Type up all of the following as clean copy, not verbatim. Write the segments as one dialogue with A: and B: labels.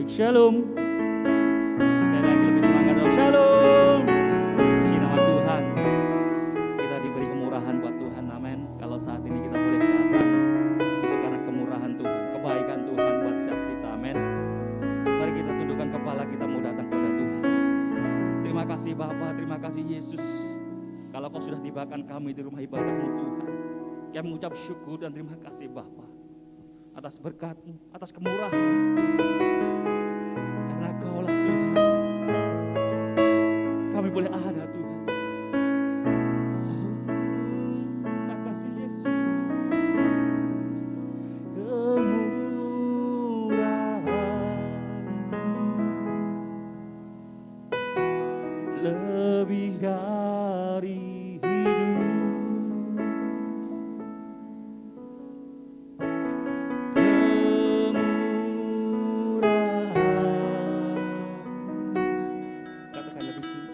A: Baik, shalom. Sekali lagi lebih semangat dong. Shalom. Puji nama Tuhan. Kita diberi kemurahan buat Tuhan. Amin. Kalau saat ini kita boleh datang, itu karena kemurahan Tuhan, kebaikan Tuhan buat setiap kita. Amin. Mari kita tundukkan kepala, kita mau datang kepada Tuhan. Terima kasih Bapa, terima kasih Yesus. Kalau Kau sudah tibakan kami di rumah ibadah-Mu Tuhan, kami mengucap syukur dan terima kasih Bapa atas berkat-Mu, atas kemurahan. Karena Kaulah Tuhan, kami boleh ada Tuhan. Oh, terima kasih Yesus. Kemurahan lebih dari hidup. Katakan lebih sini.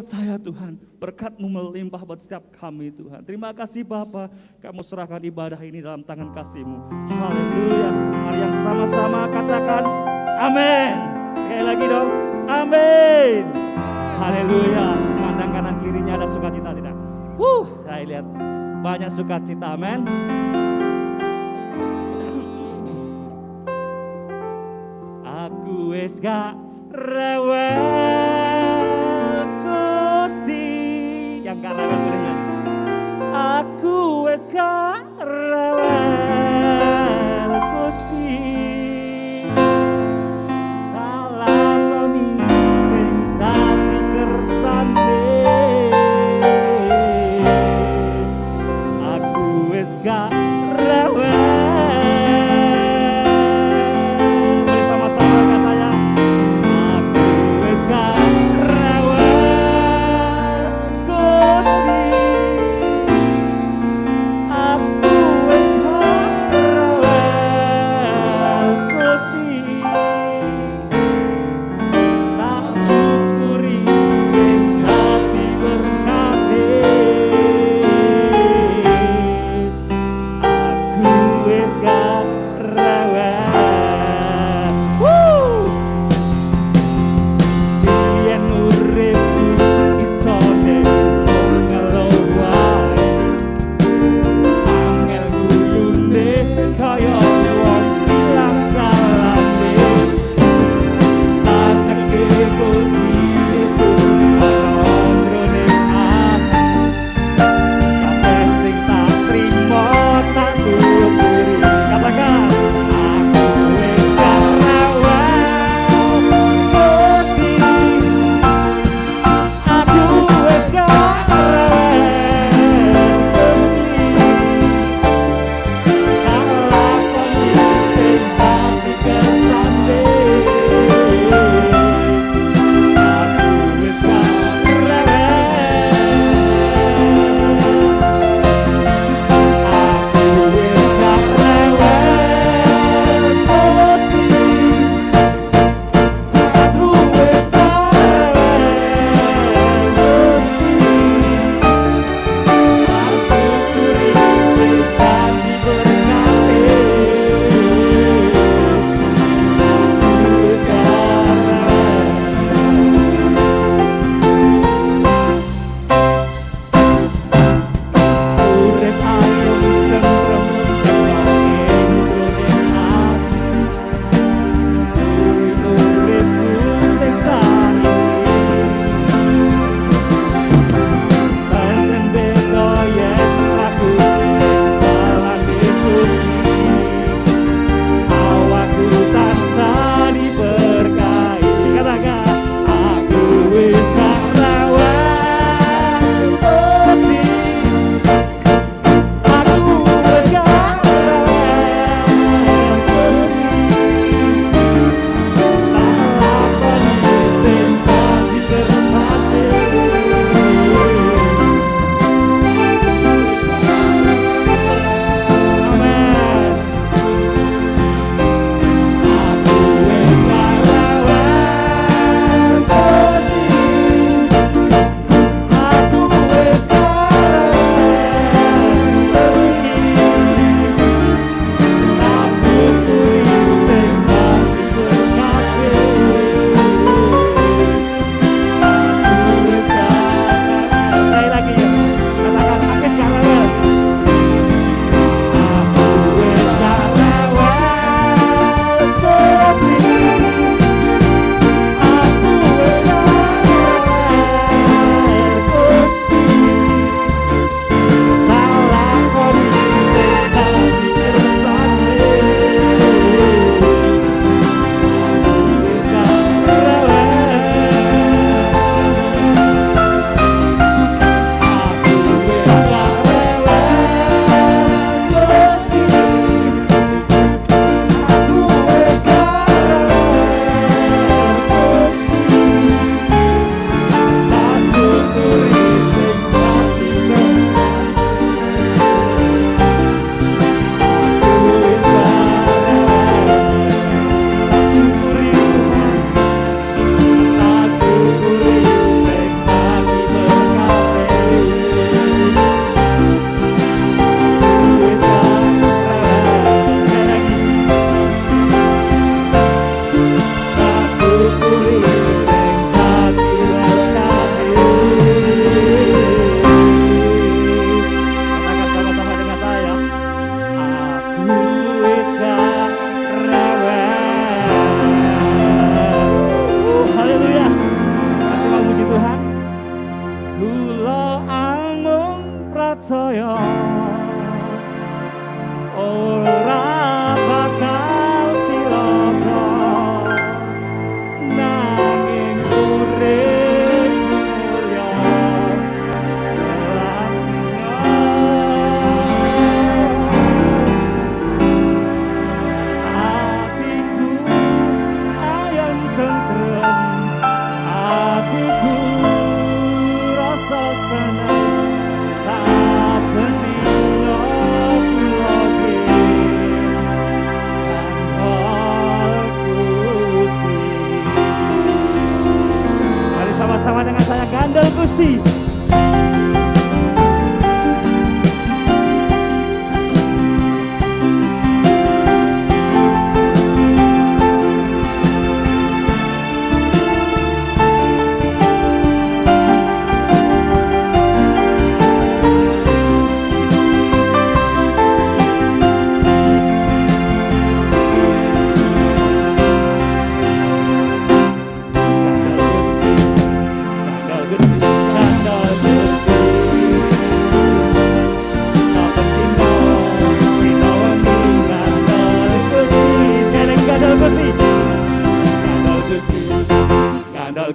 A: percaya Tuhan, berkat-Mu melimpah buat setiap kami Tuhan. Terima kasih Bapa, Kamu serahkan ibadah ini dalam tangan kasih-Mu. Haleluya. Mari yang sama-sama katakan amin. Sekali lagi dong, amin. Haleluya. Pandang kanan kirinya ada sukacita tidak? Saya lihat banyak sukacita, amin. Aku wis gak rewel Gusti. Yang gak rewel boleh nyanyi. Aku wis gak rewel Gusti. Kalakoni sing dadi kersane. Aku wis gak rewel.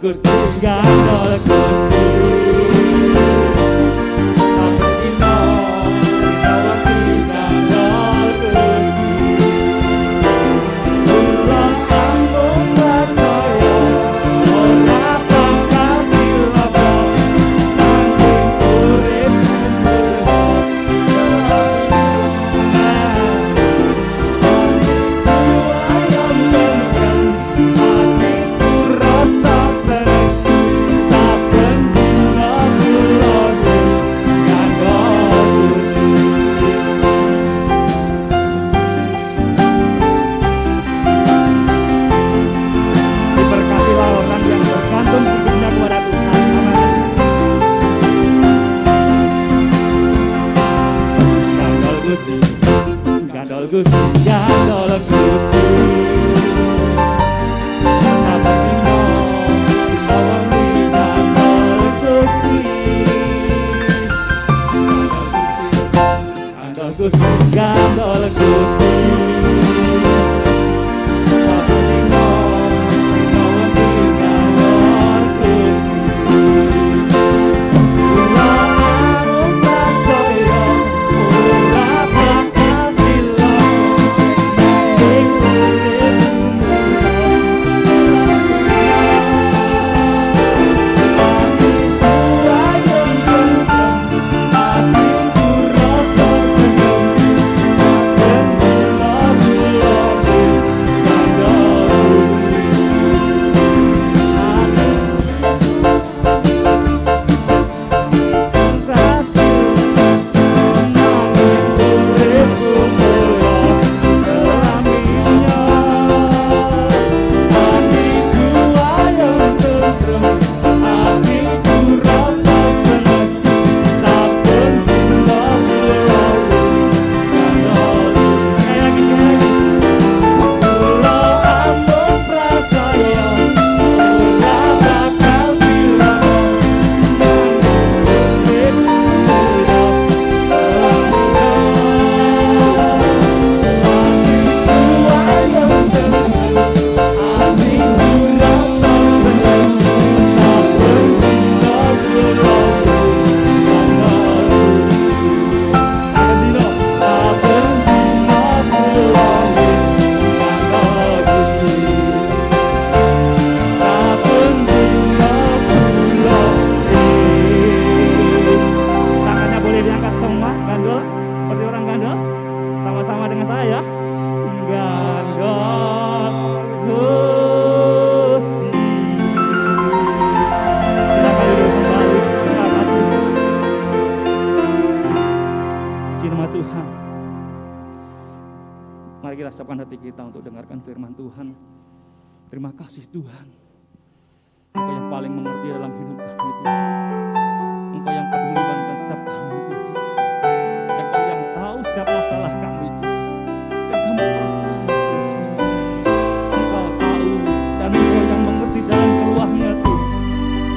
A: Gusti, gandol Gusti. Saben dina dikawati gandol Gusti. Kula ampun percaya ora bakal cilaka, nanging urip diberkatilah orang yang bergantung hidupnya kepada Tuhan. Amin. Gandol Gusti, gandol Gusti, gandol Gusti. Saben dina dikawati gandol Gusti. Gandol Gusti, gandol Gusti. Saben dina dikawati gandol Gusti. Kula ampun percaya ora bakal cilaka, nanging urip tangannya boleh diangkat semua, gandol seperti orang gandol. Sama-sama dengan saya. Gandol Gusti. Kita kali dulu kembali. Terima kasih. Puji nama Tuhan. Mari kita siapkan hati kita untuk dengarkan firman Tuhan. Terima kasih Tuhan. Engkau yang paling mengerti dalam hidup kami Tuhan. Engkau yang peduli dengan setiap kami Tuhan. Engkau yang tahu setiap masalah kami Tuhan. Dan kami percaya Tuhan. Engkau tahu dan Engkau yang mengerti jalan keluarnya Tuhan.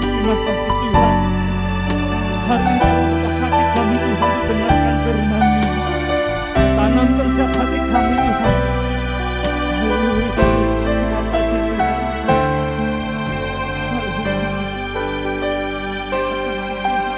A: Terima kasih Tuhan. Hari ini kau buka hati kami Tuhan, dengarkan firman-Mu. Tanamkan setiap hati kami Tuhan. Haleluya. Terima kasih Tuhan. Haleluya. Terima kasih Tuhan.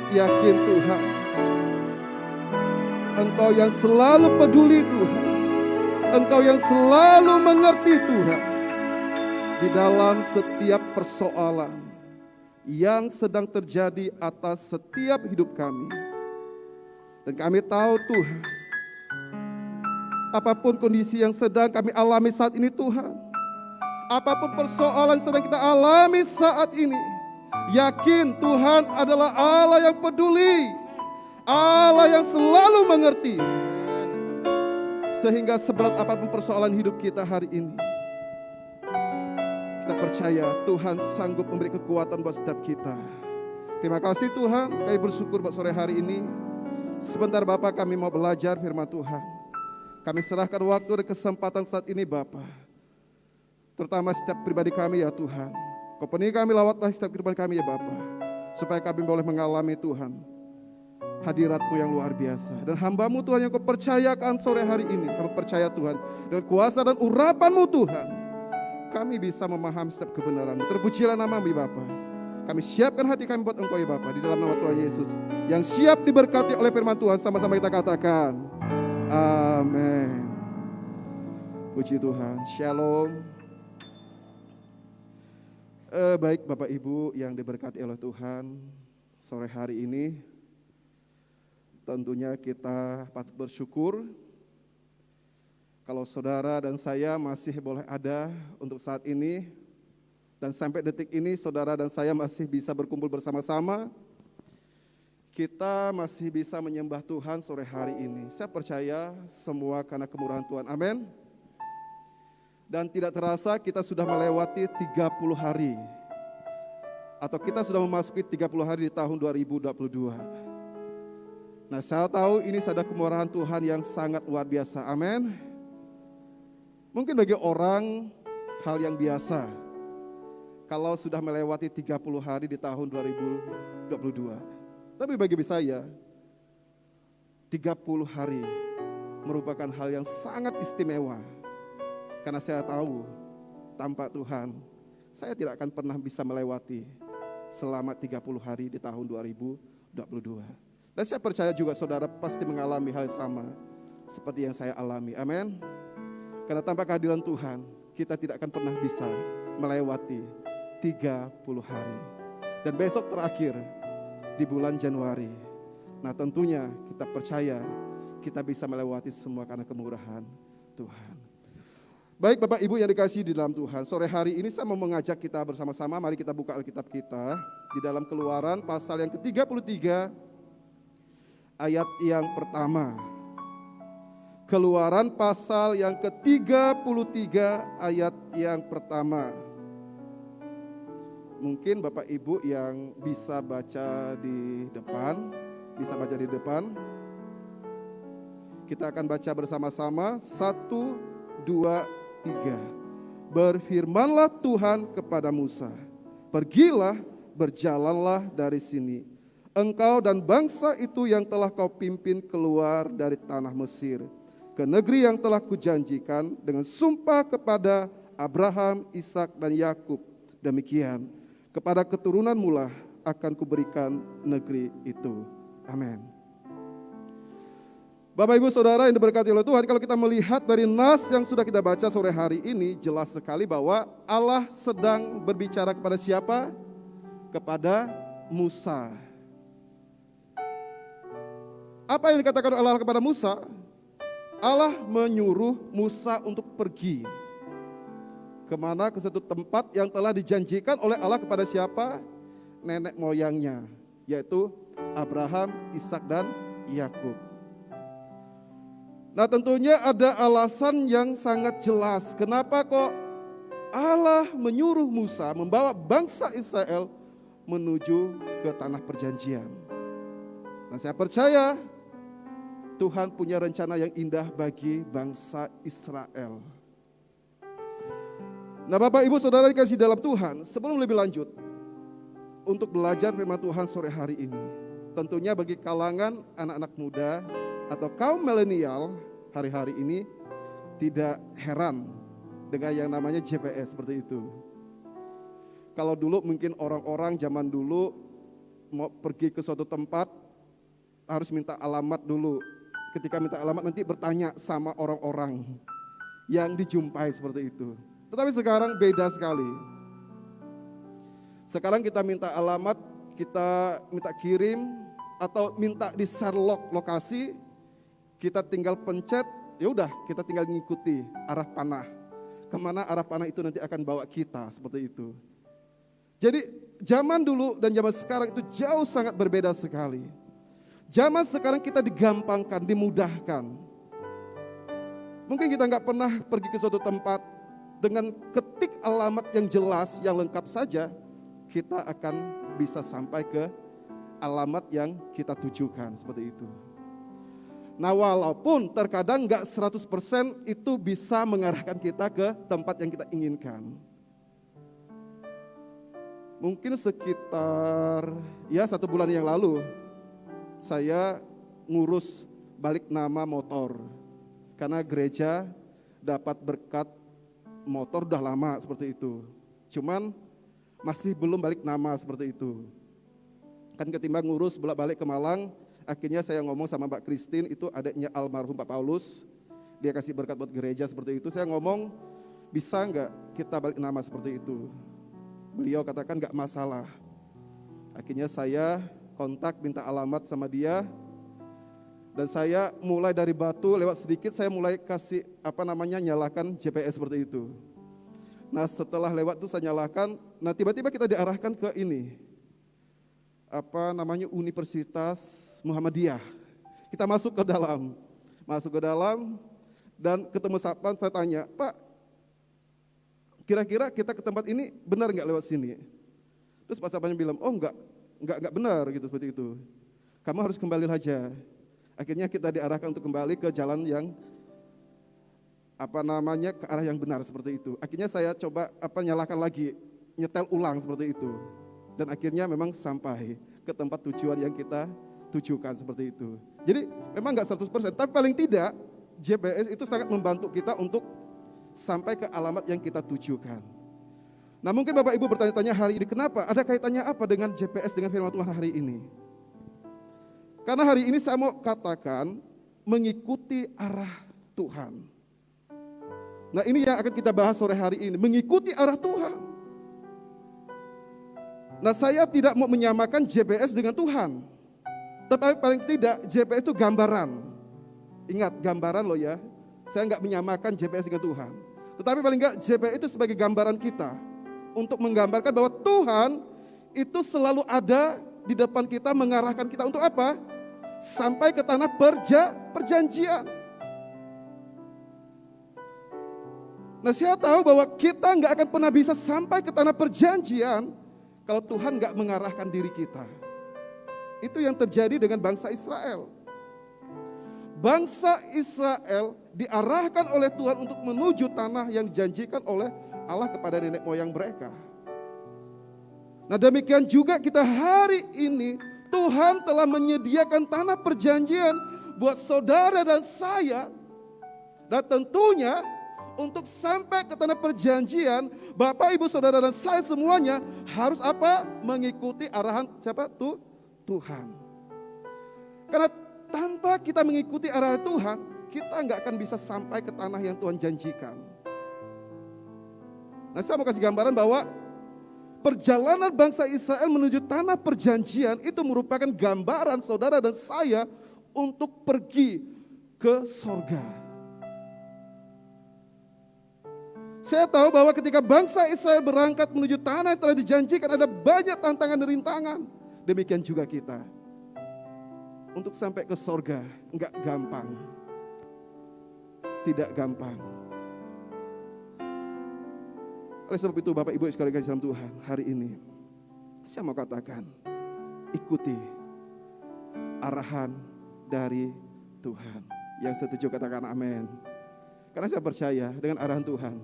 B: yakin Tuhan, Engkau yang selalu peduli Tuhan, Engkau yang selalu mengerti Tuhan, di dalam setiap persoalan yang sedang terjadi atas setiap hidup kami. Dan kami tahu Tuhan, apapun kondisi yang sedang kami alami saat ini Tuhan, apapun persoalan sedang kita alami saat ini, yakin Tuhan adalah Allah yang peduli, Allah yang selalu mengerti. Sehingga seberat apapun persoalan hidup kita hari ini, kita percaya Tuhan sanggup memberi kekuatan buat setiap kita. Terima kasih Tuhan, kami bersyukur buat sore hari ini. Sebentar Bapak, kami mau belajar firman Tuhan. Kami serahkan waktu dan kesempatan saat ini Bapak, terutama setiap pribadi kami ya Tuhan. Kau penuhi kami, lawatlah setiap kehidupan kami ya Bapa, supaya kami boleh mengalami Tuhan hadirat-Mu yang luar biasa. Dan hamba-Mu Tuhan yang Kau percayakan sore hari ini, kami percaya Tuhan, dengan kuasa dan urapan-Mu Tuhan, kami bisa memahami setiap kebenaran. Terpujilah nama-Mu ya Bapa. Kami siapkan hati kami buat Engkau ya Bapa, di dalam nama Tuhan Yesus, yang siap diberkati oleh firman Tuhan. Sama-sama kita katakan, amin. Puji Tuhan, shalom. Baik Bapak Ibu yang diberkati oleh Tuhan, sore hari ini tentunya kita patut bersyukur kalau saudara dan saya masih boleh ada untuk saat ini, dan sampai detik ini saudara dan saya masih bisa berkumpul bersama-sama. kita masih bisa menyembah Tuhan sore hari ini. Saya percaya semua karena kemurahan Tuhan. Amin. Dan tidak terasa kita sudah melewati 30 hari. Atau kita sudah memasuki 30 hari di tahun 2022. Nah, saya tahu ini ada kemurahan Tuhan yang sangat luar biasa. Amin. Mungkin bagi orang hal yang biasa kalau sudah melewati 30 hari di tahun 2022. Tapi bagi saya 30 hari merupakan hal yang sangat istimewa. Karena saya tahu tanpa Tuhan saya tidak akan pernah bisa melewati selama 30 hari di tahun 2022. Dan saya percaya juga saudara pasti mengalami hal yang sama seperti yang saya alami. Amin. Karena tanpa kehadiran Tuhan kita tidak akan pernah bisa melewati 30 hari. Dan besok terakhir di bulan Januari. Nah, tentunya kita percaya kita bisa melewati semua karena kemurahan Tuhan. Baik Bapak Ibu yang dikasihi di dalam Tuhan, sore hari ini saya mau mengajak kita bersama-sama, mari kita buka Alkitab kita di dalam Keluaran pasal yang ke-33 ayat yang pertama. Keluaran pasal yang ke-33 ayat yang pertama. Mungkin Bapak Ibu yang bisa baca di depan, kita akan baca bersama-sama, 1, 2, 3. Berfirmanlah Tuhan kepada Musa, pergilah, berjalanlah dari sini, engkau dan bangsa itu yang telah kau pimpin keluar dari tanah Mesir, ke negeri yang telah kujanjikan dengan sumpah kepada Abraham, Ishak dan Yakub. Demikian, kepada keturunanmu lah akan kuberikan negeri itu. Amin. Bapak Ibu Saudara yang diberkati oleh Tuhan, kalau kita melihat dari nas yang sudah kita baca sore hari ini, jelas sekali bahwa Allah sedang berbicara kepada siapa? Kepada Musa. Apa yang dikatakan Allah kepada Musa? Allah menyuruh Musa untuk pergi. Kemana? Ke satu tempat yang telah dijanjikan oleh Allah kepada siapa? Nenek moyangnya, yaitu Abraham, Ishak dan Yakub. Nah, tentunya ada alasan yang sangat jelas kenapa kok Allah menyuruh Musa membawa bangsa Israel menuju ke tanah perjanjian. Nah, saya percaya Tuhan punya rencana yang indah bagi bangsa Israel. Nah, Bapak Ibu Saudara dikasih dalam Tuhan, sebelum lebih lanjut untuk belajar firman Tuhan sore hari ini, tentunya bagi kalangan anak-anak muda atau kaum milenial hari-hari ini tidak heran dengan yang namanya GPS seperti itu. Kalau dulu mungkin orang-orang zaman dulu mau pergi ke suatu tempat harus minta alamat dulu. Ketika minta alamat nanti bertanya sama orang-orang yang dijumpai seperti itu. Tetapi sekarang beda sekali. Sekarang kita minta alamat, kita minta kirim atau minta di share lokasi, kita tinggal pencet, ya udah kita tinggal mengikuti arah panah. Kemana arah panah itu nanti akan bawa kita, seperti itu. Jadi zaman dulu dan zaman sekarang itu jauh sangat berbeda sekali. Zaman sekarang kita digampangkan, dimudahkan. Mungkin kita nggak pernah pergi ke suatu tempat, dengan ketik alamat yang jelas, yang lengkap saja, kita akan bisa sampai ke alamat yang kita tujukan, seperti itu. Nah, walaupun terkadang nggak 100% itu bisa mengarahkan kita ke tempat yang kita inginkan. Mungkin sekitar 1 bulan yang lalu, saya ngurus balik nama motor. Karena gereja dapat berkat motor udah lama seperti itu. Cuman masih belum balik nama seperti itu. Kan ketimbang ngurus bolak-balik ke Malang, akhirnya saya ngomong sama Mbak Christine, itu adiknya almarhum Pak Paulus. Dia kasih berkat buat gereja seperti itu. Saya ngomong, bisa nggak kita balik nama seperti itu? Beliau katakan nggak masalah. Akhirnya saya kontak, minta alamat sama dia. Dan saya mulai dari Batu, lewat sedikit saya mulai kasih nyalakan GPS seperti itu. Nah, setelah lewat itu saya nyalakan, nah tiba-tiba kita diarahkan ke ini. Universitas Muhammadiyah. Kita masuk ke dalam dan ketemu satpam. Saya tanya, Pak, kira-kira kita ke tempat ini benar nggak lewat sini? Terus Pak satpamnya bilang, oh enggak benar gitu, seperti itu. Kamu harus kembali saja. Akhirnya kita diarahkan untuk kembali ke jalan yang ke arah yang benar seperti itu. Akhirnya saya coba nyalakan lagi, nyetel ulang seperti itu. Dan akhirnya memang sampai ke tempat tujuan yang kita tujukan seperti itu. Jadi memang nggak 100%, tapi paling tidak GPS itu sangat membantu kita untuk sampai ke alamat yang kita tujukan. Nah mungkin Bapak Ibu bertanya-tanya hari ini, kenapa? Ada kaitannya apa dengan GPS dengan firman Tuhan hari ini? Karena hari ini saya mau katakan mengikuti arah Tuhan. Nah ini yang akan kita bahas sore hari ini, mengikuti arah Tuhan. Nah saya tidak mau menyamakan GPS dengan Tuhan. Tapi paling tidak GPS itu gambaran. Ingat gambaran loh ya. Saya nggak menyamakan GPS dengan Tuhan. Tetapi paling nggak GPS itu sebagai gambaran kita. Untuk menggambarkan bahwa Tuhan itu selalu ada di depan kita, mengarahkan kita untuk apa? Sampai ke tanah perjanjian. Nah saya tahu bahwa kita nggak akan pernah bisa sampai ke tanah perjanjian kalau Tuhan nggak mengarahkan diri kita. Itu yang terjadi dengan bangsa Israel. Bangsa Israel diarahkan oleh Tuhan untuk menuju tanah yang dijanjikan oleh Allah kepada nenek moyang mereka. Nah demikian juga kita hari ini, Tuhan telah menyediakan tanah perjanjian buat saudara dan saya. Dan tentunya untuk sampai ke tanah perjanjian, Bapak, Ibu, Saudara dan saya semuanya harus apa? Mengikuti arahan siapa? Tuhan. Karena tanpa kita mengikuti arahan Tuhan, kita nggak akan bisa sampai ke tanah yang Tuhan janjikan. Nah saya mau kasih gambaran bahwa perjalanan bangsa Israel menuju tanah perjanjian itu merupakan gambaran saudara dan saya untuk pergi ke sorga. Saya tahu bahwa ketika bangsa Israel berangkat menuju tanah yang telah dijanjikan ada banyak tantangan dan rintangan. Demikian juga kita. Untuk sampai ke sorga enggak gampang. Tidak gampang. Oleh sebab itu Bapak Ibu sekalian kasih dalam Tuhan, hari ini saya mau katakan, ikuti arahan dari Tuhan. Yang setuju katakan amin. Karena saya percaya dengan arahan Tuhan,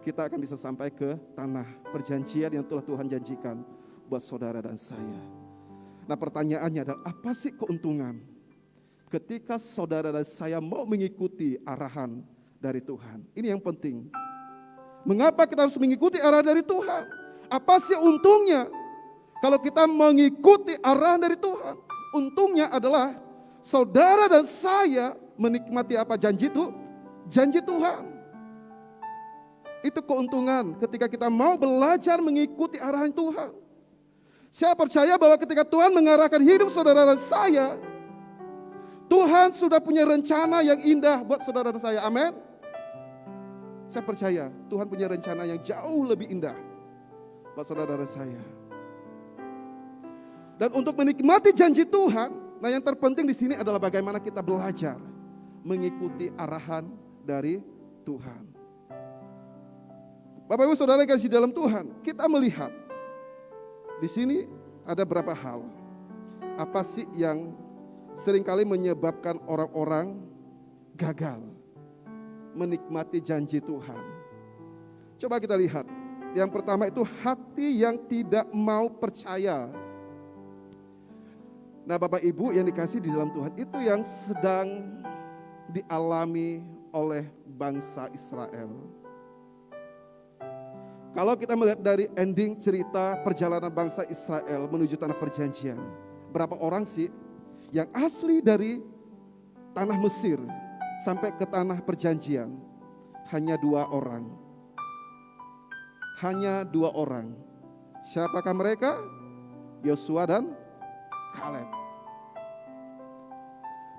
B: kita akan bisa sampai ke tanah perjanjian yang telah Tuhan janjikan buat saudara dan saya. Nah pertanyaannya adalah apa sih keuntungan ketika saudara dan saya mau mengikuti arahan dari Tuhan? Ini yang penting. Mengapa kita harus mengikuti arah dari Tuhan? Apa sih untungnya kalau kita mengikuti arahan dari Tuhan? Untungnya adalah saudara dan saya menikmati apa janji itu? Janji Tuhan. Itu keuntungan ketika kita mau belajar mengikuti arahan Tuhan. Saya percaya bahwa ketika Tuhan mengarahkan hidup saudara dan saya, Tuhan sudah punya rencana yang indah buat saudara dan saya. Amin. Saya percaya Tuhan punya rencana yang jauh lebih indah buat saudara dan saya. Dan untuk menikmati janji Tuhan, nah yang terpenting di sini adalah bagaimana kita belajar mengikuti arahan dari Tuhan. Bapak Ibu Saudara yang kasih dalam Tuhan, kita melihat di sini ada beberapa hal. Apa sih yang seringkali menyebabkan orang-orang gagal menikmati janji Tuhan? Coba kita lihat. Yang pertama itu hati yang tidak mau percaya. Nah Bapak Ibu yang dikasih di dalam Tuhan, itu yang sedang dialami oleh bangsa Israel. Kalau kita melihat dari ending cerita perjalanan bangsa Israel menuju tanah perjanjian, berapa orang sih yang asli dari tanah Mesir sampai ke tanah perjanjian? Hanya 2 orang. Hanya 2 orang. Siapakah mereka? Yosua dan Kaleb.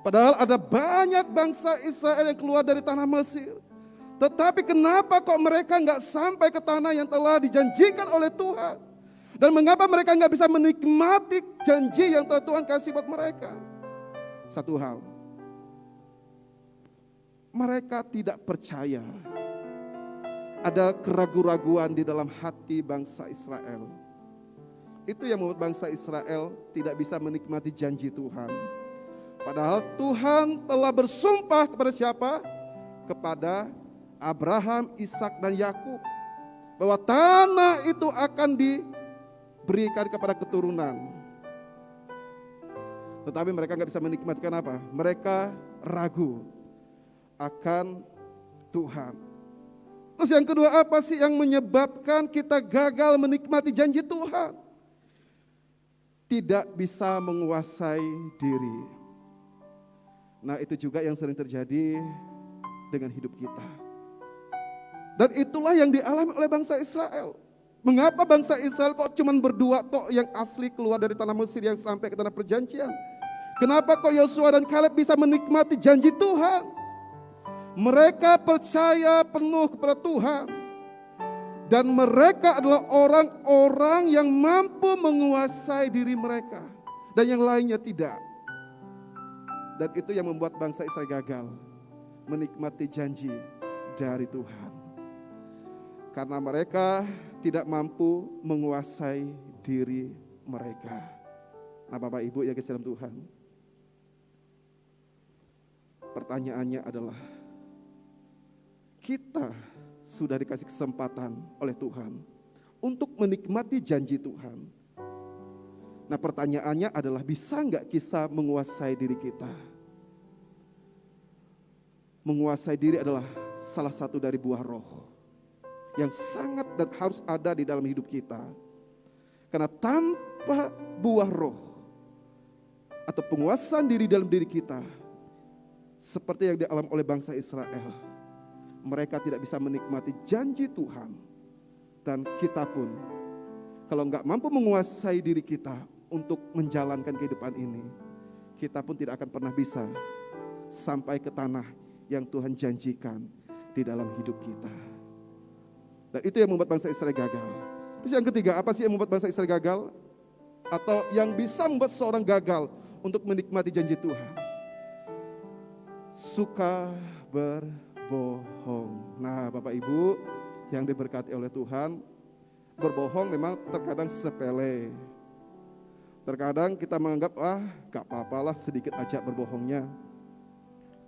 B: Padahal ada banyak bangsa Israel yang keluar dari tanah Mesir. Tetapi kenapa kok mereka nggak sampai ke tanah yang telah dijanjikan oleh Tuhan? Dan mengapa mereka nggak bisa menikmati janji yang telah Tuhan kasih buat mereka? Satu hal, mereka tidak percaya. Ada keraguan-raguan di dalam hati bangsa Israel. Itu yang membuat bangsa Israel tidak bisa menikmati janji Tuhan. Padahal Tuhan telah bersumpah kepada siapa? Kepada Abraham, Ishak dan Yakub, bahwa tanah itu akan diberikan kepada keturunan. Tetapi mereka nggak bisa menikmati. Apa? Mereka ragu akan Tuhan. Terus yang kedua, apa sih yang menyebabkan kita gagal menikmati janji Tuhan? Tidak bisa menguasai diri. Nah, itu juga yang sering terjadi dengan hidup kita. Dan itulah yang dialami oleh bangsa Israel. Mengapa bangsa Israel kok cuma berdua tok yang asli keluar dari tanah Mesir yang sampai ke tanah perjanjian? Kenapa kok Yosua dan Kaleb bisa menikmati janji Tuhan? Mereka percaya penuh kepada Tuhan. Dan mereka adalah orang-orang yang mampu menguasai diri mereka. Dan yang lainnya tidak. Dan itu yang membuat bangsa Israel gagal menikmati janji dari Tuhan. Karena mereka tidak mampu menguasai diri mereka. Nah, Bapak Ibu yang kasih dalam Tuhan, pertanyaannya adalah, kita sudah dikasih kesempatan oleh Tuhan untuk menikmati janji Tuhan. Nah, pertanyaannya adalah, bisa nggak kita menguasai diri kita? Menguasai diri adalah salah satu dari buah roh yang sangat dan harus ada di dalam hidup kita. Karena tanpa buah roh atau penguasaan diri dalam diri kita, seperti yang dialami oleh bangsa Israel, mereka tidak bisa menikmati janji Tuhan. Dan kita pun, kalau nggak mampu menguasai diri kita untuk menjalankan kehidupan ini, kita pun tidak akan pernah bisa sampai ke tanah yang Tuhan janjikan di dalam hidup kita. Dan itu yang membuat bangsa Israel gagal. Terus yang ketiga, apa sih yang membuat bangsa Israel gagal? Atau yang bisa membuat seorang gagal untuk menikmati janji Tuhan? Suka berbohong. Nah, Bapak Ibu yang diberkati oleh Tuhan, berbohong memang terkadang sepele. Terkadang kita menganggap, gak apa-apalah sedikit aja berbohongnya.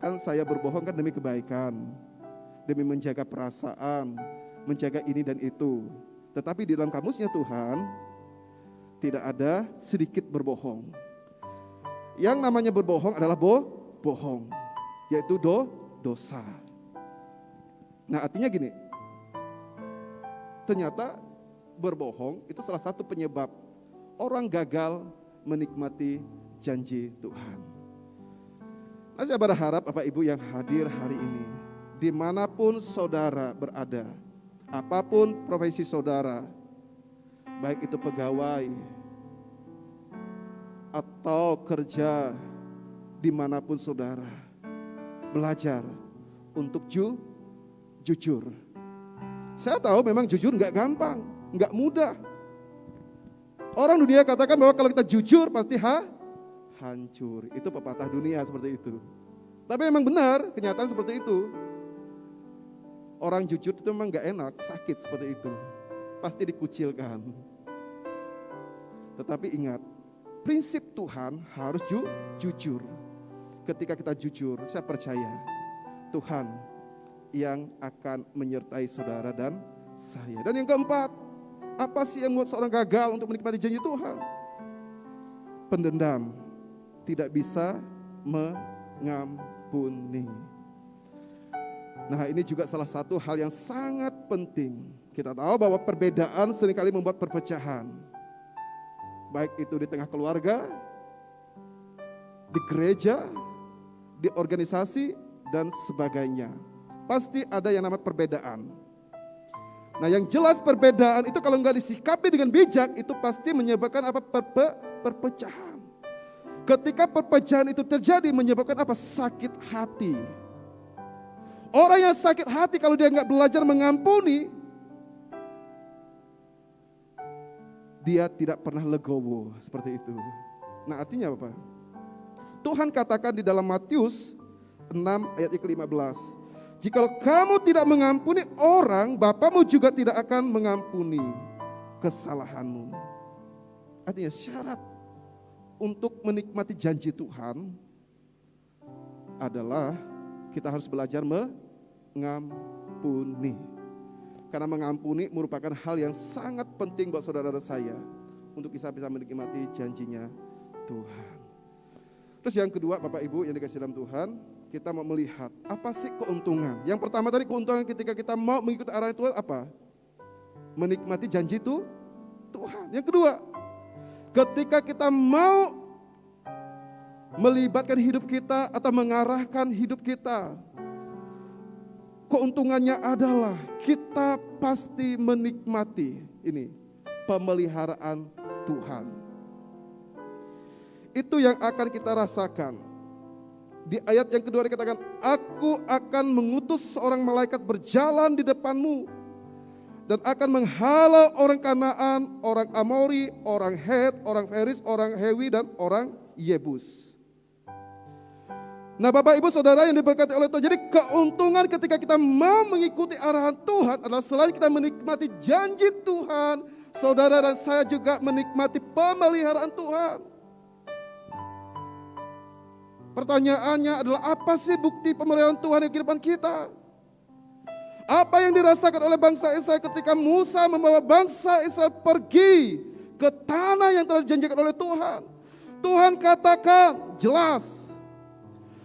B: Kan saya berbohong kan demi kebaikan, demi menjaga perasaan, menjaga ini dan itu. Tetapi di dalam kamusnya Tuhan, tidak ada sedikit berbohong. Yang namanya berbohong adalah bohong, yaitu dosa. Nah, artinya gini, ternyata berbohong itu salah satu penyebab orang gagal menikmati janji Tuhan. Nah, saya berharap Bapak Ibu yang hadir hari ini, dimanapun saudara berada, apapun profesi saudara, baik itu pegawai atau kerja, dimanapun saudara, belajar untuk jujur. Saya tahu memang jujur gak gampang, gak mudah. Orang dunia katakan bahwa kalau kita jujur pasti hancur. Itu pepatah dunia seperti itu. Tapi memang benar, kenyataan seperti itu. Orang jujur itu memang gak enak, sakit seperti itu. Pasti dikucilkan. Tetapi ingat, prinsip Tuhan harus jujur. Ketika kita jujur, saya percaya Tuhan yang akan menyertai saudara dan saya. Dan yang keempat, apa sih yang membuat seorang gagal untuk menikmati janji Tuhan? Pendendam, tidak bisa mengampuni. Nah, ini juga salah satu hal yang sangat penting. Kita tahu bahwa perbedaan seringkali membuat perpecahan. Baik itu di tengah keluarga, di gereja, di organisasi, dan sebagainya. Pasti ada yang namanya perbedaan. Nah, yang jelas perbedaan itu kalau nggak disikapi dengan bijak, itu pasti menyebabkan apa? Perpecahan. Ketika perpecahan itu terjadi, menyebabkan apa? Sakit hati. Orang yang sakit hati kalau dia nggak belajar mengampuni, dia tidak pernah legowo, seperti itu. Nah, artinya apa? Tuhan katakan di dalam Matius 6 ayat ke-15, jikalau kamu tidak mengampuni orang, Bapamu juga tidak akan mengampuni kesalahanmu. Artinya syarat untuk menikmati janji Tuhan adalah kita harus belajar mengampuni. Karena mengampuni merupakan hal yang sangat penting buat saudara dan saya untuk kita bisa menikmati janjinya Tuhan. Terus yang kedua, Bapak Ibu yang dikasih dalam Tuhan, kita mau melihat apa sih keuntungan. Yang pertama tadi, keuntungan ketika kita mau mengikuti arahan Tuhan apa? Menikmati janji itu Tuhan. Yang kedua, ketika kita mau melibatkan hidup kita atau mengarahkan hidup kita, keuntungannya adalah kita pasti menikmati ini pemeliharaan Tuhan. Itu yang akan kita rasakan. Di ayat yang kedua dikatakan, aku akan mengutus seorang malaikat berjalan di depanmu dan akan menghalau orang Kanaan, orang Amori, orang Het, orang Feris, orang Hewi, dan orang Yebus. Nah, Bapak Ibu Saudara yang diberkati oleh Tuhan, jadi keuntungan ketika kita mau mengikuti arahan Tuhan adalah selain kita menikmati janji Tuhan, saudara dan saya juga menikmati pemeliharaan Tuhan. Pertanyaannya adalah apa sih bukti pemeliharaan Tuhan di kehidupan kita? Apa yang dirasakan oleh bangsa Israel ketika Musa membawa bangsa Israel pergi ke tanah yang telah dijanjikan oleh Tuhan? Tuhan katakan jelas,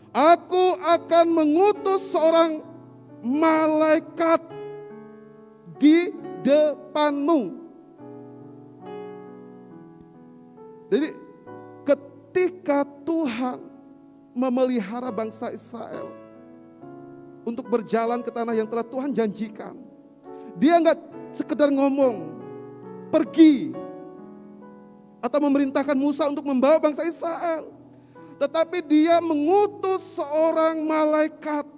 B: aku akan mengutus seorang malaikat di depanmu. Jadi ketika Tuhan memelihara bangsa Israel untuk berjalan ke tanah yang telah Tuhan janjikan, dia enggak sekedar ngomong, pergi, atau memerintahkan Musa untuk membawa bangsa Israel, tetapi dia mengutus seorang malaikat.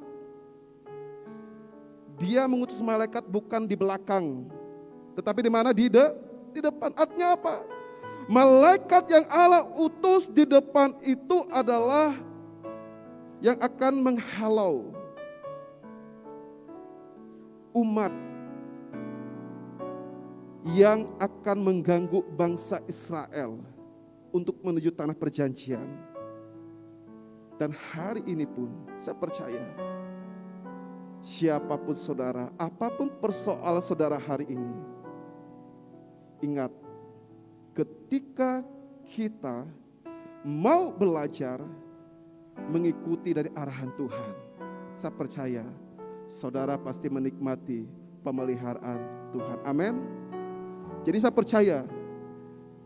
B: Dia mengutus malaikat bukan di belakang, tetapi di mana? Di depan. Artinya apa? Malaikat yang Allah utus di depan itu adalah yang akan menghalau umat yang akan mengganggu bangsa Israel untuk menuju tanah perjanjian. Dan hari ini pun saya percaya, siapapun saudara, apapun persoalan saudara hari ini, ingat, ketika kita mau belajar mengikuti dari arahan Tuhan, saya percaya saudara pasti menikmati pemeliharaan Tuhan. Amin. Jadi saya percaya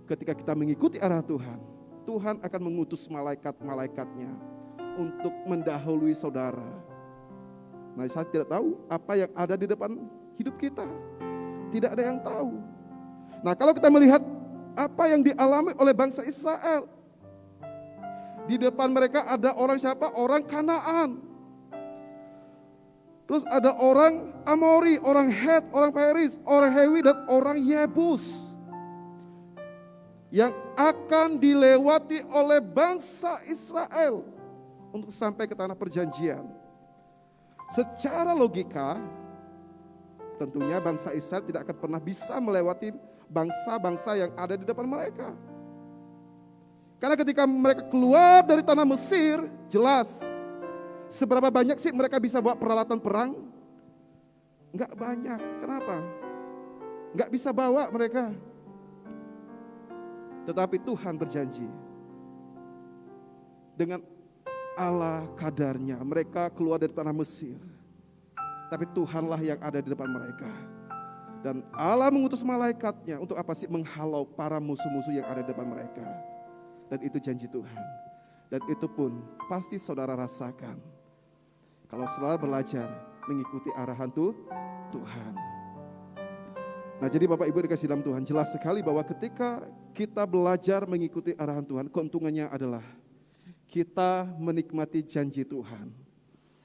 B: ketika kita mengikuti arah Tuhan, Tuhan akan mengutus malaikat-malaikatnya untuk mendahului saudara. Nah, saya tidak tahu apa yang ada di depan hidup kita. Tidak ada yang tahu. Nah, kalau kita melihat apa yang dialami oleh bangsa Israel, di depan mereka ada orang siapa? Orang Kanaan. Terus ada orang Amori, orang Het, orang Feris, orang Hewi, dan orang Yebus yang akan dilewati oleh bangsa Israel untuk sampai ke tanah perjanjian. Secara logika, tentunya bangsa Israel tidak akan pernah bisa melewati bangsa-bangsa yang ada di depan mereka. Karena ketika mereka keluar dari tanah Mesir, jelas seberapa banyak sih mereka bisa bawa peralatan perang? Enggak banyak. Kenapa? Enggak bisa bawa mereka. Tetapi Tuhan berjanji, dengan Allah kadarnya mereka keluar dari tanah Mesir, tapi Tuhanlah yang ada di depan mereka. Dan Allah mengutus malaikatnya untuk apa sih? Menghalau para musuh-musuh yang ada di depan mereka. Dan itu janji Tuhan. Dan itu pun pasti saudara rasakan kalau saudara belajar mengikuti arahan Tuhan. Nah, jadi Bapak Ibu dikasih dalam Tuhan, jelas sekali bahwa ketika kita belajar mengikuti arahan Tuhan, keuntungannya adalah kita menikmati janji Tuhan.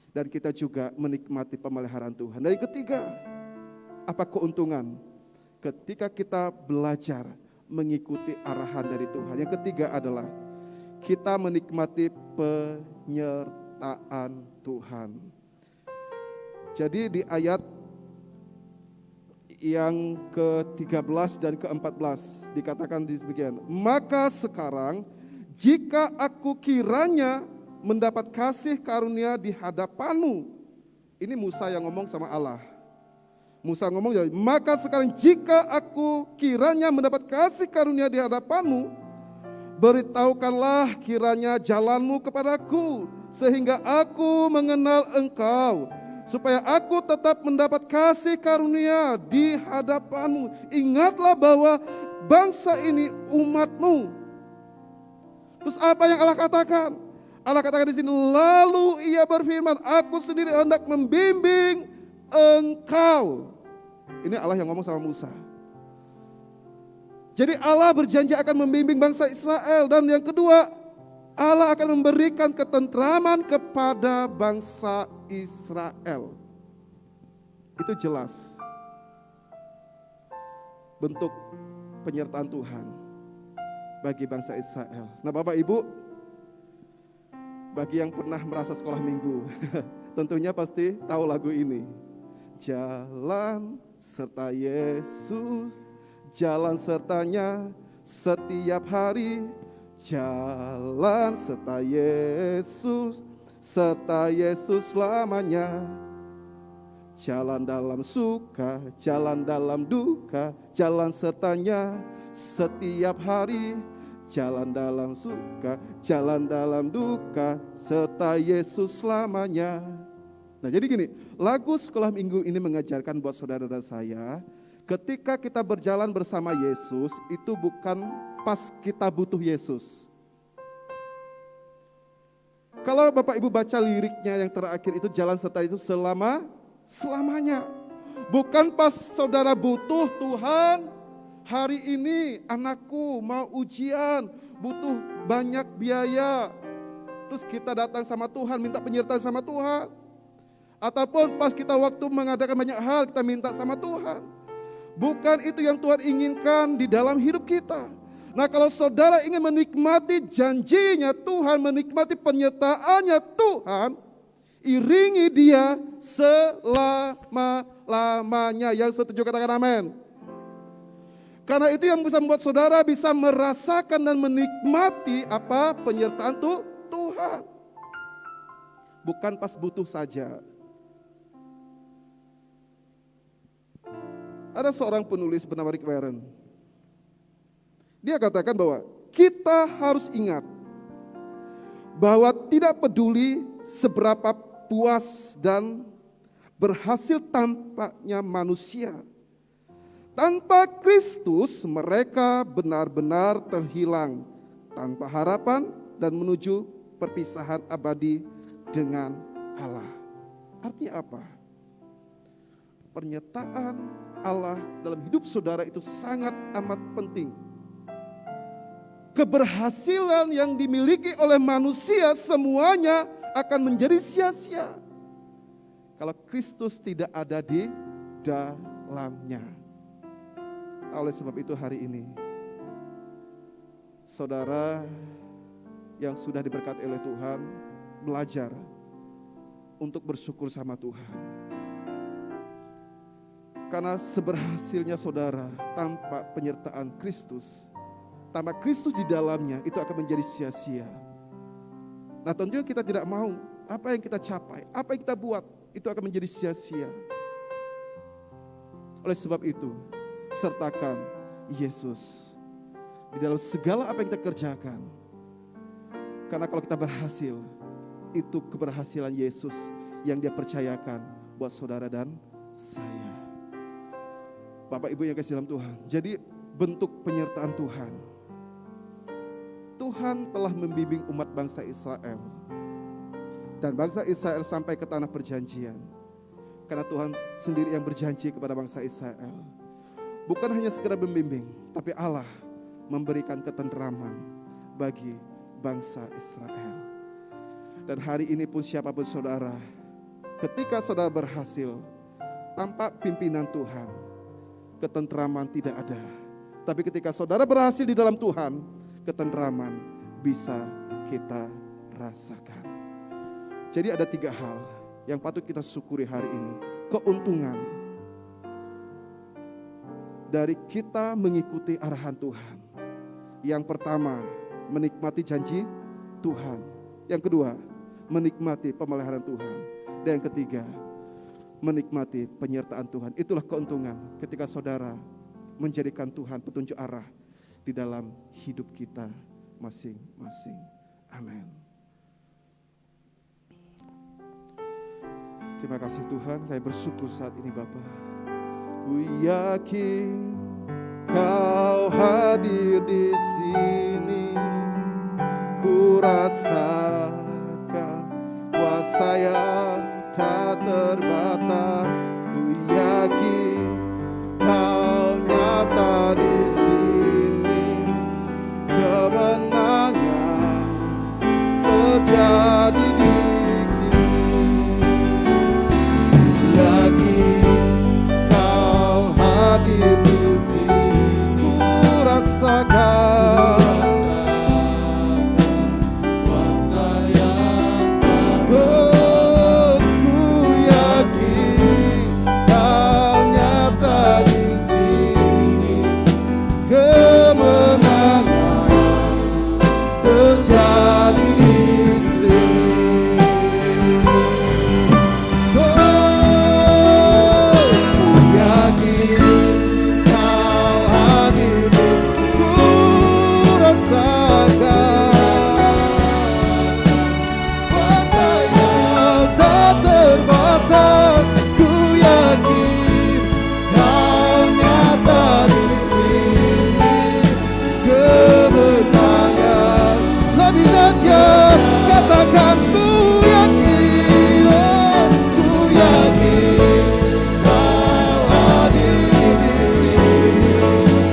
B: Dan kita juga menikmati pemeliharaan Tuhan. Dan yang ketiga, apa keuntungan? Ketika kita belajar mengikuti arahan dari Tuhan. Yang ketiga adalah kita menikmati penyertaan Tuhan. Jadi di ayat yang ke-13 dan ke-14 dikatakan demikian. Maka sekarang jika aku kiranya mendapat kasih karunia di hadapanmu. Ini Musa yang ngomong sama Allah. Musa ngomong, maka sekarang jika aku kiranya mendapat kasih karunia di hadapanmu, beritahukanlah kiranya jalanmu kepadaku, sehingga aku mengenal engkau, supaya aku tetap mendapat kasih karunia di hadapanmu. Ingatlah bahwa bangsa ini umatmu. Terus apa yang Allah katakan? Allah katakan di sini, lalu ia berfirman, aku sendiri hendak membimbing engkau. Ini Allah yang ngomong sama Musa. Jadi Allah berjanji akan membimbing bangsa Israel. Dan yang kedua, Allah akan memberikan ketentraman kepada bangsa Israel. Itu jelas bentuk penyertaan Tuhan bagi bangsa Israel. Nah Bapak Ibu, bagi yang pernah merasa sekolah minggu, tentunya pasti tahu lagu ini. Jalan serta Yesus, jalan sertanya setiap hari. Jalan serta Yesus selamanya. Jalan dalam suka, jalan dalam duka, jalan sertanya setiap hari. Jalan dalam suka, jalan dalam duka, serta Yesus selamanya. Nah jadi gini, lagu sekolah minggu ini mengajarkan buat saudara dan saya, ketika kita berjalan bersama Yesus, itu bukan pas kita butuh Yesus. Kalau Bapak Ibu baca liriknya yang terakhir itu, jalan serta itu selamanya. Bukan pas saudara butuh Tuhan, hari ini anakku mau ujian, butuh banyak biaya. Terus kita datang sama Tuhan, minta penyertaan sama Tuhan. Ataupun pas kita waktu mengadakan banyak hal, kita minta sama Tuhan. Bukan itu yang Tuhan inginkan di dalam hidup kita. Nah kalau saudara ingin menikmati janjinya Tuhan, menikmati penyertaannya Tuhan, iringi dia selama-lamanya. Yang setuju katakan amin. Karena itu yang bisa membuat saudara bisa merasakan dan menikmati apa penyertaan Tuhan. Bukan pas butuh saja. Ada seorang penulis bernama Rick Warren. Dia katakan bahwa kita harus ingat bahwa tidak peduli seberapa puas dan berhasil tampaknya manusia, tanpa Kristus mereka benar-benar terhilang tanpa harapan dan menuju perpisahan abadi dengan Allah. Artinya apa? Penyertaan Allah dalam hidup saudara itu sangat amat penting. Keberhasilan yang dimiliki oleh manusia semuanya akan menjadi sia-sia kalau Kristus tidak ada di dalamnya. Oleh sebab itu hari ini, saudara yang sudah diberkati oleh Tuhan, belajar untuk bersyukur sama Tuhan. Karena seberhasilnya saudara tanpa penyertaan Kristus, tanpa Kristus di dalamnya, itu akan menjadi sia-sia. Nah tentunya kita tidak mau apa yang kita capai, apa yang kita buat, itu akan menjadi sia-sia. Oleh sebab itu, sertakan Yesus di dalam segala apa yang kita kerjakan. Karena kalau kita berhasil, itu keberhasilan Yesus yang Dia percayakan buat saudara dan saya. Bapak Ibu yang kasih dalam Tuhan, jadi bentuk penyertaan Tuhan. Tuhan telah membimbing umat bangsa Israel. Dan bangsa Israel sampai ke tanah perjanjian. Karena Tuhan sendiri yang berjanji kepada bangsa Israel. Bukan hanya sekedar membimbing, tapi Allah memberikan ketentraman bagi bangsa Israel. Dan hari ini pun siapapun saudara, ketika saudara berhasil tanpa pimpinan Tuhan, ketentraman tidak ada, Tapi ketika saudara berhasil di dalam Tuhan, ketentraman bisa kita rasakan. Jadi ada 3 hal yang patut kita syukuri hari ini. Keuntungan dari kita mengikuti arahan Tuhan. Yang pertama, menikmati janji Tuhan. Yang kedua, menikmati pemeliharaan Tuhan. Dan yang ketiga, menikmati penyertaan Tuhan. Itulah keuntungan ketika saudara menjadikan Tuhan petunjuk arah di dalam hidup kita masing-masing. Amin. Terima kasih Tuhan, kami bersyukur saat ini Bapa. Ku yakin Kau hadir di sini, ku rasakan kuasa yang tak terbatas. Ku yakin Kau nyata di sini, kemenangan terjadi di hadir di sini, ku rasakan kuasa yang ku yakin Kau nyata di sini, kemenangan terjadi di sini. Katakan ku yakin, oh, ku yakin Kau hadir di sini,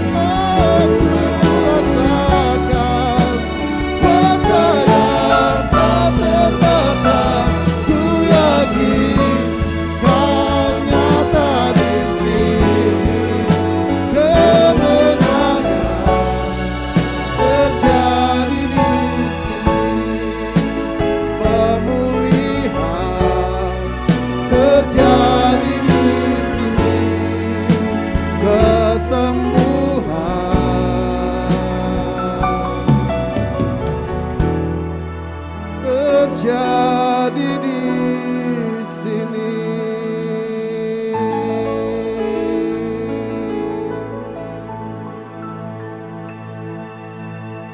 B: oh, ku rasakan kuasa yang tak terbatas. Ku yakin Kau nyata di sini, kemenangan terjadi di terjadi di sini, kesembuhan terjadi di sini.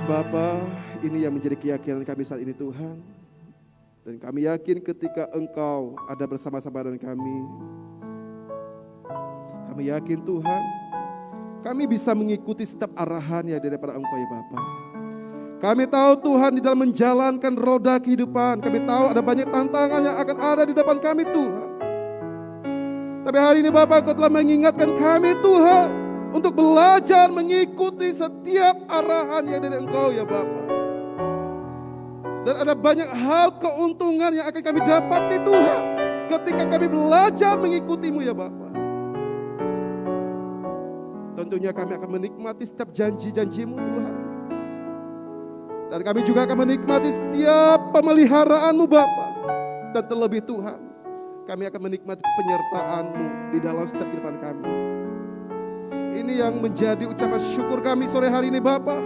B: Bapa, ini yang menjadi keyakinan kami saat ini Tuhan. Dan kami yakin ketika Engkau ada bersama-sama dengan kami yakin Tuhan, kami bisa mengikuti setiap arahan yang daripada Engkau ya Bapa. Kami tahu Tuhan di dalam menjalankan roda kehidupan, kami tahu ada banyak tantangan yang akan ada di depan kami Tuhan. Tapi hari ini Bapa, Kau telah mengingatkan kami Tuhan untuk belajar mengikuti setiap arahan yang dari Engkau ya Bapa. Dan ada banyak hal keuntungan yang akan kami dapati Tuhan ketika kami belajar mengikuti-Mu ya Bapa. Tentunya kami akan menikmati setiap janji-janji-Mu Tuhan. Dan kami juga akan menikmati setiap pemeliharaan-Mu Bapa. Dan terlebih Tuhan, kami akan menikmati penyertaan-Mu di dalam setiap kehidupan kami. Ini yang menjadi ucapan syukur kami sore hari ini Bapa.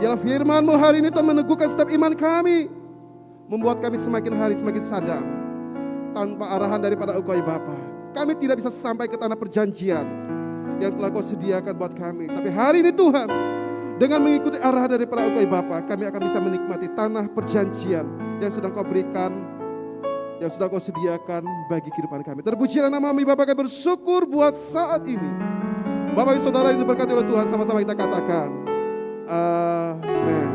B: Biarlah firman-Mu hari ini Tuhan meneguhkan setiap iman kami, membuat kami semakin hari semakin sadar. Tanpa arahan daripada Engkau ya Bapa, kami tidak bisa sampai ke tanah perjanjian yang telah Kau sediakan buat kami. Tapi hari ini Tuhan, dengan mengikuti arahan daripada Engkau ya Bapa, kami akan bisa menikmati tanah perjanjian yang sudah Kau berikan, yang sudah Kau sediakan bagi kehidupan kami. Terpujilah nama-Mu Bapa, kami bersyukur buat saat ini. Bapak Ibu Saudara yang diberkati oleh Tuhan, sama-sama kita katakan Amin.